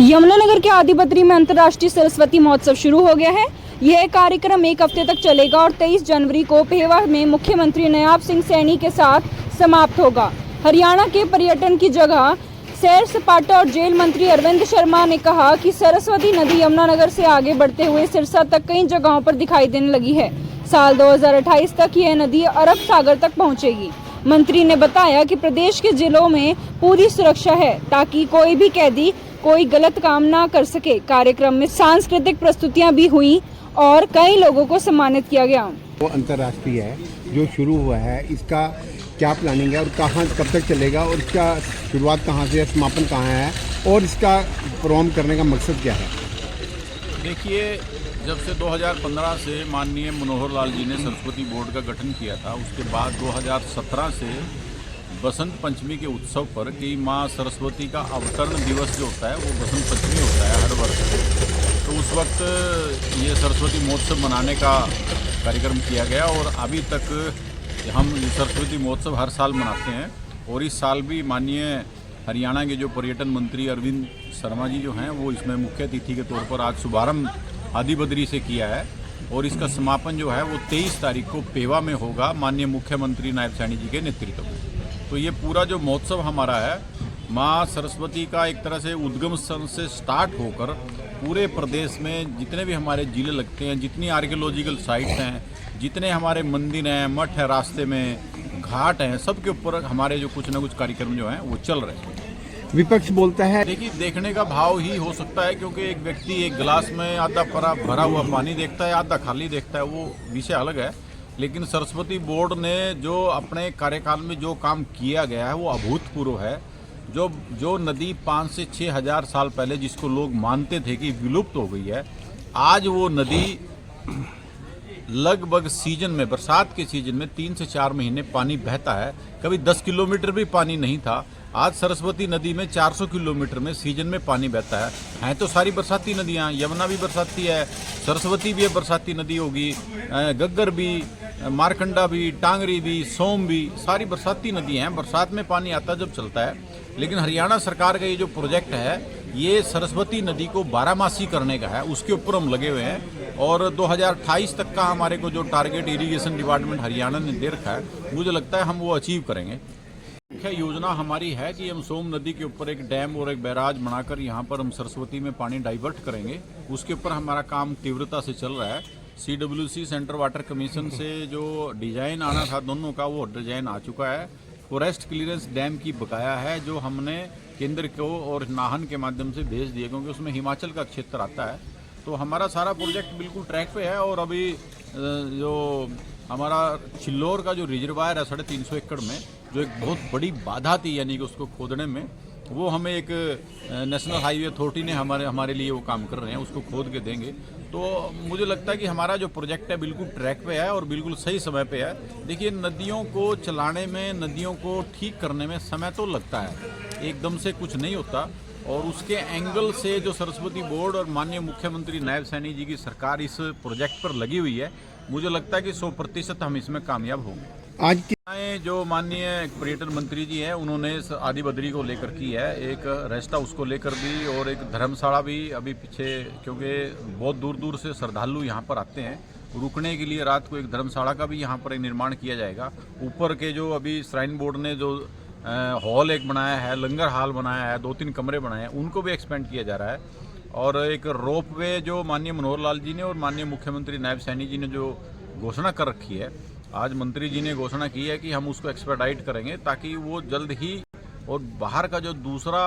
यमुनानगर के आदिबद्री में अंतर्राष्ट्रीय सरस्वती महोत्सव शुरू हो गया है। यह कार्यक्रम एक हफ्ते तक चलेगा और 23 जनवरी को पेहवा में मुख्यमंत्री नायब सिंह सैनी के साथ समाप्त होगा। हरियाणा के पर्यटन की जगह सैर सपाटा और जेल मंत्री अरविंद शर्मा ने कहा कि सरस्वती नदी यमुनानगर से आगे बढ़ते हुए सिरसा तक कई जगहों पर दिखाई देने लगी है। साल 2028 तक यह नदी अरब सागर तक पहुंचेगी। मंत्री ने बताया कि प्रदेश के जिलों में पूरी सुरक्षा है ताकि कोई भी कैदी कोई गलत काम ना कर सके। कार्यक्रम में सांस्कृतिक प्रस्तुतियां भी हुई और कई लोगों को सम्मानित किया गया। वो अंतर्राष्ट्रीय है जो शुरू हुआ है, इसका क्या प्लानिंग है और कहाँ कब तक चलेगा और इसका शुरुआत कहाँ से है, समापन कहाँ है और इसका प्रोग्राम करने का मकसद क्या है? देखिए, जब से 2015 से माननीय मनोहर लाल जी ने सरस्वती बोर्ड का गठन किया था, उसके बाद 2017 से बसंत पंचमी के उत्सव पर कि माँ सरस्वती का अवतरण दिवस जो होता है वो बसंत पंचमी होता है हर वर्ष। तो उस वक्त ये सरस्वती महोत्सव मनाने का कार्यक्रम किया गया और अभी तक हम सरस्वती महोत्सव हर साल मनाते हैं। और इस साल भी माननीय हरियाणा के जो पर्यटन मंत्री अरविंद शर्मा जी जो हैं वो इसमें मुख्य अतिथि के तौर पर आज शुभारंभ आदिबद्री से किया है और इसका समापन जो है वो 23 तारीख को पेहवा में होगा माननीय मुख्यमंत्री नायब सैनी जी के नेतृत्व में। तो ये पूरा जो महोत्सव हमारा है माँ सरस्वती का एक तरह से उद्गम स्थल से स्टार्ट होकर पूरे प्रदेश में जितने भी हमारे जिले लगते हैं, जितनी आर्कियोलॉजिकल साइट्स हैं, जितने हमारे मंदिर हैं, मठ है, रास्ते में घाट हैं, सबके ऊपर हमारे जो कुछ ना कुछ कार्यक्रम जो हैं वो चल रहे हैं। विपक्ष बोलता है, देखिए, देखने का भाव ही हो सकता है क्योंकि एक व्यक्ति एक गिलास में आधा भरा हुआ पानी देखता है, आधा खाली देखता है, वो विषय अलग है। लेकिन सरस्वती बोर्ड ने जो अपने कार्यकाल में जो काम किया गया है वो अभूतपूर्व है। जो नदी 5 से 6 हज़ार साल पहले जिसको लोग मानते थे कि विलुप्त हो गई है, आज वो नदी लगभग सीजन में, बरसात के सीजन में 3 से 4 महीने पानी बहता है। कभी 10 किलोमीटर भी पानी नहीं था, आज सरस्वती नदी में 400 किलोमीटर में सीजन में पानी बहता है। तो सारी बरसाती नदियाँ, यमुना भी बरसाती है, सरस्वती भी बरसाती नदी होगी, गग्गर भी, मारकंडा भी, टांगरी भी, सोम भी, सारी बरसाती नदियाँ हैं। बरसात में पानी आता जब चलता है। लेकिन हरियाणा सरकार का ये जो प्रोजेक्ट है ये सरस्वती नदी को 12मासी करने का है, उसके ऊपर हम लगे हुए हैं। और 2028 तक का हमारे को जो टारगेट इरिगेशन डिपार्टमेंट हरियाणा ने दे रखा है, मुझे लगता है हम वो अचीव करेंगे। मुख्य योजना हमारी है कि हम सोम नदी के ऊपर एक डैम और एक बैराज बनाकर यहाँ पर हम सरस्वती में पानी डाइवर्ट करेंगे। उसके ऊपर हमारा काम तीव्रता से चल रहा है। CWC सेंट्रल वाटर कमीशन से जो डिजाइन आना था दोनों का, वो डिजाइन आ चुका है। फॉरेस्ट क्लियरेंस डैम की बकाया है जो हमने केंद्र को और नाहन के माध्यम से भेज दिए क्योंकि उसमें हिमाचल का क्षेत्र आता है। तो हमारा सारा प्रोजेक्ट बिल्कुल ट्रैक पे है। और अभी जो हमारा चिल्लोर का जो रिजर्वायर है 350 एकड़ में, जो एक बहुत बड़ी बाधा थी यानी कि उसको खोदने में, वो हमें एक नेशनल हाईवे अथॉरिटी ने हमारे लिए वो काम कर रहे हैं, उसको खोद के देंगे। तो मुझे लगता है कि हमारा जो प्रोजेक्ट है बिल्कुल ट्रैक पे है और बिल्कुल सही समय पे है। देखिए, नदियों को चलाने में, नदियों को ठीक करने में समय तो लगता है, एकदम से कुछ नहीं होता। और उसके एंगल से जो सरस्वती बोर्ड और माननीय मुख्यमंत्री नायब सैनी जी की सरकार इस प्रोजेक्ट पर लगी हुई है, मुझे लगता है कि 100% हम इसमें कामयाब होंगे। आज की जो माननीय पर्यटन मंत्री जी हैं उन्होंने आदिबद्री को लेकर की है, एक रेस्ट हाउस को लेकर भी और एक धर्मशाला भी अभी पीछे, क्योंकि बहुत दूर दूर से श्रद्धालु यहाँ पर आते हैं रुकने के लिए, रात को एक धर्मशाला का भी यहाँ पर एक निर्माण किया जाएगा। ऊपर के जो अभी श्राइन बोर्ड ने जो हॉल एक बनाया है, लंगर हॉल बनाया है, 2-3 कमरे बनाए हैं, उनको भी एक्सपेंड किया जा रहा है। और एक रोप वे जो माननीय मनोहर लाल जी ने और माननीय मुख्यमंत्री नायब सैनी जी ने जो घोषणा कर रखी है, आज मंत्री जी ने घोषणा की है कि हम उसको एक्सपेडाइट करेंगे ताकि वो जल्द ही, और बाहर का जो दूसरा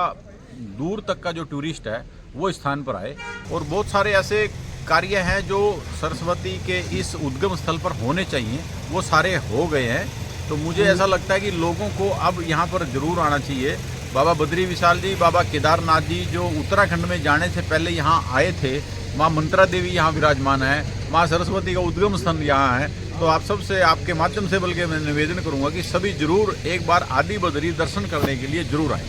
दूर तक का जो टूरिस्ट है वो स्थान पर आए। और बहुत सारे ऐसे कार्य हैं जो सरस्वती के इस उद्गम स्थल पर होने चाहिए, वो सारे हो गए हैं। तो मुझे ऐसा लगता है कि लोगों को अब यहाँ पर जरूर आना चाहिए। बाबा बद्री विशाल जी, बाबा केदारनाथ जी जो उत्तराखंड में जाने से पहले यहाँ आए थे, माँ मंत्रा देवी यहाँ विराजमान है, माँ सरस्वती का उद्गम स्थल यहाँ है। तो आप सबसे, आपके माध्यम से बल्कि मैं निवेदन करूँगा कि सभी जरूर एक बार आदिबद्री दर्शन करने के लिए जरूर आएँ।